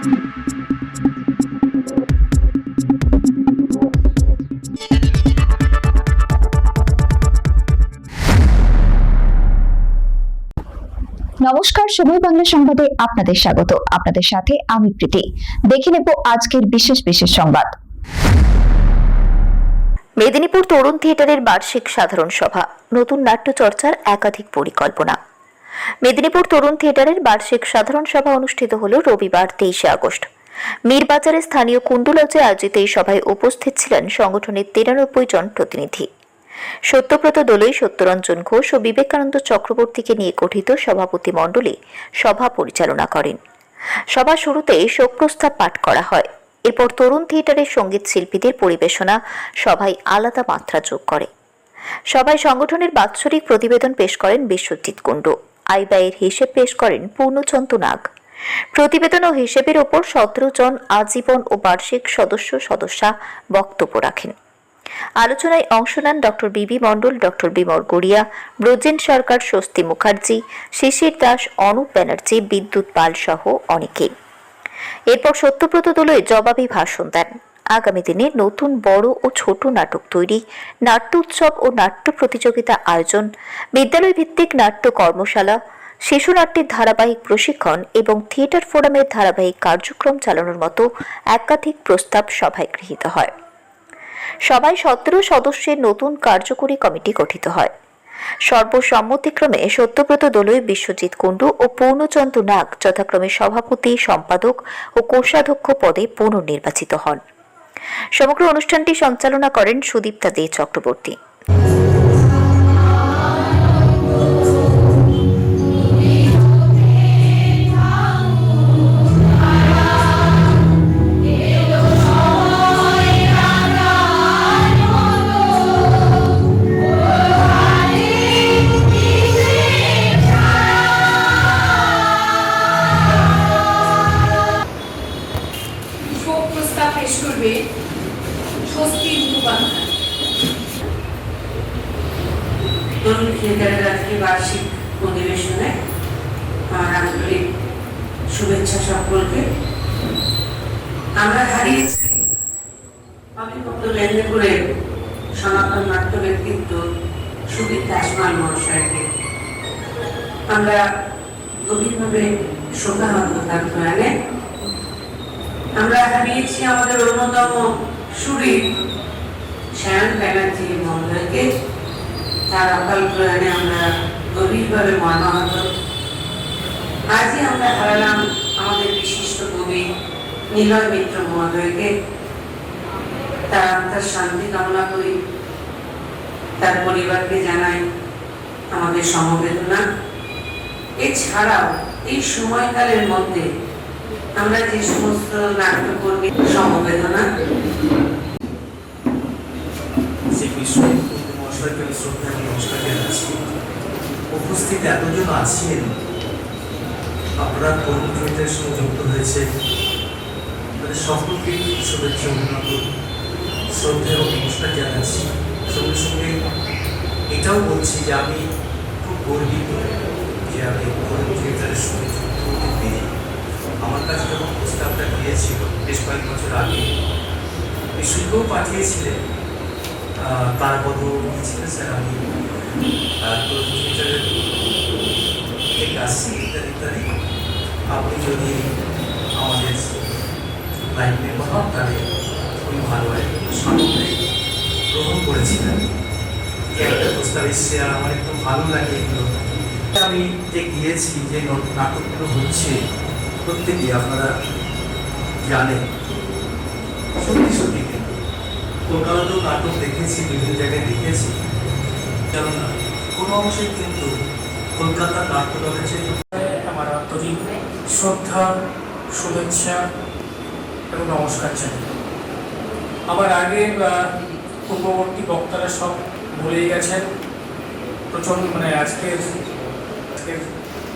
নমস্কার, সময় বাংলা সংবাদে আপনাদের স্বাগত। আপনাদের সাথে আমি প্রীতি। দেখে নেব আজকের বিশেষ সংবাদ। মেদিনীপুর তরুণ থিয়েটারের বার্ষিক সাধারণ সভা, নতুন নাট্য চর্চার একাধিক পরিকল্পনা। মেদিনীপুর তরুণ থিয়েটারের বার্ষিক সাধারণ সভা অনুষ্ঠিত হল রবিবার 23শে আগস্ট। মীরবাজারের স্থানীয় কুণ্ডু লজে আয়োজিত এই সভায় উপস্থিত ছিলেন সংগঠনের 93 জন প্রতিনিধি। সত্যব্রত দোলই, সত্যরঞ্জন ঘোষ ও বিবেকানন্দ চক্রবর্তীকে নিয়ে গঠিত সভাপতি মণ্ডলী সভা পরিচালনা করেন। সভা শুরুতে শোক প্রস্তাব পাঠ করা হয়। এরপর তরুণ থিয়েটারের সঙ্গীত শিল্পীদের পরিবেশনা সভায় আলাদা মাত্রা যোগ করে। সভায় সংগঠনের বাৎসরিক প্রতিবেদন পেশ করেন বিশ্বজিৎ কুণ্ডু। আয় ব্যয়ের হিসেব পেশ করেন পূর্ণচন্দ্র নাগ। প্রতিবেদন ও হিসেবের ওপর 17 জন আজীবন ও বার্ষিক সদস্যা বক্তব্য রাখেন। আলোচনায় অংশ নেন ডক্টর বিবি মণ্ডল, ডক্টর বিমল গড়িয়া, ব্রজেন সরকার, স্বস্তি মুখার্জি, শিশির দাস, অনুপ ব্যানার্জি, বিদ্যুৎ পাল সহ অনেকে। এরপর সত্যব্রত দোলই জবাবি ভাষণ দেন। আগামী দিনে নতুন বড় ও ছোট নাটক তৈরি, নাট্য উৎসব ও নাট্য প্রতিযোগিতা আয়োজন, বিদ্যালয় ভিত্তিক নাট্য কর্মশালা, শিশু নাট্যের ধারাবাহিক প্রশিক্ষণ এবং থিয়েটার ফোরামের ধারাবাহিক কার্যক্রম চালানোর মতো একাধিক প্রস্তাব সভায় গৃহীত হয়। সভায় 17 সদস্যের নতুন কার্যকরী কমিটি গঠিত হয়। সর্বসম্মতিক্রমে সত্যব্রত দোলই, বিশ্বজিৎ কুণ্ডু ও পূর্ণচন্দ্র নাগ যথাক্রমে সভাপতি, সম্পাদক ও কোষাধ্যক্ষ পদে পুনর্নির্বাচিত হন। সমগ্র অনুষ্ঠানটি সঞ্চালনা করেন সুদীপ্তা দে চক্রবর্তী। তরুণ থিয়েটারের আজকে বার্ষিক অধিবেশনে আমার আন্তরিক শুভেচ্ছা সকলকে। আমরা হারিয়েছি অবিভক্ত মেদিনীপুরের সনাতন নাট্য ব্যক্তিত্ব সুদীপ দাসমাল মহাশয়কে। আমরা গভীরভাবে শোকাহত তার প্রয়াণে। আমরা হারিয়েছি আমাদের অন্যতম সুরী সায়ন ব্যানার্জি মহোদয়কে। তার অকাল প্রয়াণে আমরা গভীরভাবে মর্মাহত। আজই আমরা হারালাম আমাদের বিশিষ্ট কবি নিলয় মিত্র মহোদয়কে। তার আত্মার শান্তি কামনা করি। তার পরিবারকে জানাই আমাদের সমবেদনা। এছাড়াও এই সময়কালের মধ্যে আমরা যে সমস্ত নাট্যকর্মী সমবেদনা উপস্থিত এতজন আছেন, আপনারা তরুণ থিয়েটারের সঙ্গে যুক্ত হয়েছে, তাদের সকলকে শুভেচ্ছা অভিনন্দন, শ্রদ্ধা এবং নমস্কার জানাচ্ছি। সঙ্গে সঙ্গে এটাও বলছি যে আমি খুব গর্বিত যে আমি তরুণ থিয়েটারের সঙ্গে যুক্ত হতে পেরে। আমার কাছে যখন প্রস্তাবটা গিয়েছিল বেশ কয়েক বছর আগে, বিশুদ্ধও পাঠিয়েছিলেন, তার বদল দিয়েছিলেন স্যার আমি তরুণ থিয়েটারের থেকে আসছি ইত্যাদি ইত্যাদি। আপনি যদি আমাদের লাইভ মেম্বার হন তাহলে খুবই ভালো হয়। সকলে গ্রহণ করেছিলেন যে একটা প্রস্তাব এসছে, আর আমার একটু ভালো লাগে এগুলো। আমি যে গিয়েছি, যে নাটকগুলো হচ্ছে প্রত্যেকেই আপনারা জানেন, সত্যি সত্যি কিন্তু কলকাতাতেও নাটক দেখেছি, বিভিন্ন জায়গায় দেখেছি, কেননা কোনো অংশে কিন্তু কলকাতার নাট্য দলের চেয়ে আমার আন্তরিক শ্রদ্ধা, শুভেচ্ছা এবং নমস্কার চাই। আমার আগে পূর্ববর্তী বক্তারা সব বলেই গেছেন। প্রচণ্ড আজকের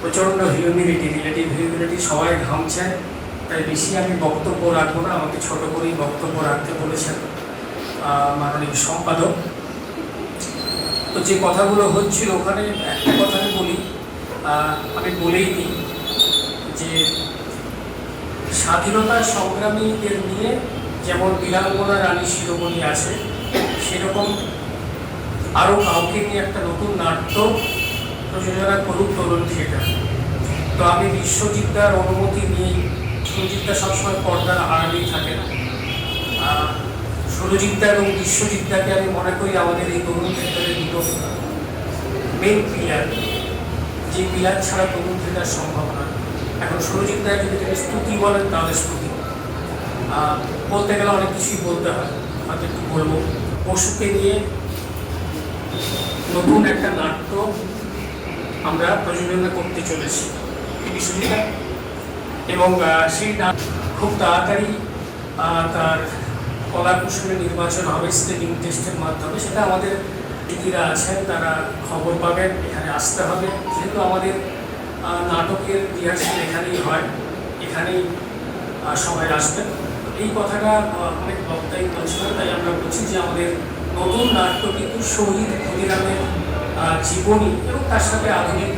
প্রচণ্ড রিলেটিভ হিউমিডিটি, সবাই ঘামছেন, তাই বেশি আমি বক্তব্য রাখবো না। আমাকে ছোট করেই বক্তব্য রাখতে বলেছেন মাননীয় সম্পাদক। তো যে কথাগুলো হচ্ছিল ওখানে একটা কথা আমি বলি, আমি বলেই দিই যে স্বাধীনতা সংগ্রামীদের নিয়ে যেমন বীরাঙ্গনা রানী শিরোমণি আছে, সেরকম আরও কাউকে নিয়ে একটা নতুন নাট্য প্রযোজনা করুক তরুণ থিয়েটার। তো আমি বিশ্বজিৎদার অনুমতি নিয়েই, সুরজিৎদা সবসময় পর্দার আড়ালেই থাকে না, সুরজিৎদা এবং বিশ্বজিৎদাকে আমি মনে করি আমাদের এই তরুণ থিয়েটারের দুটো মেন পিলার, যে পিলার ছাড়া তরুণ থিয়েটার সম্ভব নয়। এখন সুরজিৎদা যদি তিনি স্তুতি বলেন তাহলে স্তুতি, বলতে গেলে অনেক কিছুই বলতে হয়, হয়তো একটু বলবো। পশুকে নিয়ে নতুন একটা নাট্য আমরা প্রযোজনা করতে চলেছি বিশ্বজিৎদা, এবং সেই নাটক খুব তাড়াতাড়ি তার কলা কুশলী নির্বাচন হবে স্ক্রিনিং টেস্টের মাধ্যমে। সেটা আমাদের দিদিরা আছেন, তারা খবর পাবেন, এখানে আসতে হবে। যেহেতু আমাদের নাটকের রিহার্সাল এখানেই হয়, এখানেই সবাই আসবেন। এই কথাটা অনেক বক্তাই বলছিলেন, তাই আমরা বলছি যে আমাদের নতুন নাট্য কিন্তু শহীদ ক্ষুদিরামের জীবনী এবং তার সাথে আধুনিক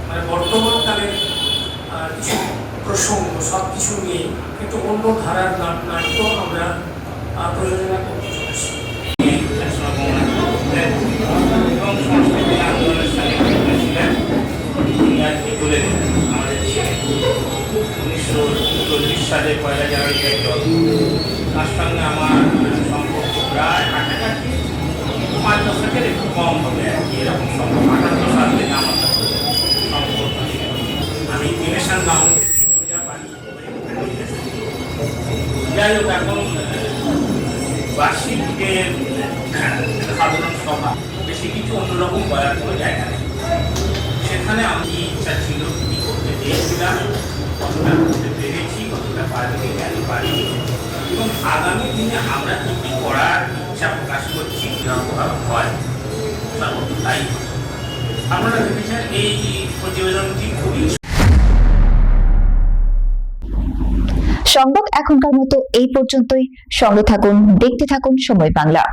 মানে বর্তমানকালের কিছু প্রসঙ্গ সব কিছু নিয়ে কিন্তু অন্য ধারার নাট্য আমরা প্রযোজনা করতে চলেছি। এবং সংস্কৃতি আন্দোলনের সাথে ছিলেন ইংরাজি তুলে দিলেন আমাদের ছেলে 1940 সালে 1 জানুয়ারিতে তার সঙ্গে আমার সম্পর্ক প্রায় কাছাকাছি 5 দশকের একটু কম হবে আর কি, এরকম সম্পর্ক 58 সাল থেকে আমার সাথে সম্পর্ক। আমি দিনেশান গাঁও যাই হোক, এখন বার্ষিক যে সাধারণ সভা, বেশি কিছু অন্যরকম বলার কোনো জায়গা নেই। সেখানে আমি ইচ্ছা ছিল কী করতে চেয়েছিলাম, কতটা করতে পেরেছি, কতটা পারি কেন পারি, এবং আগামী দিনে আমরা কী কী করার ইচ্ছা প্রকাশ করছি, কীরকমভাবে হয় সর্বত্র তাই। আপনারা ভেবেছেন এই প্রতিবেদনটি খুবই। সংবাদ এখনকার মতো এই পর্যন্তই। সঙ্গে থাকুন, দেখতে থাকুন সময় বাংলা।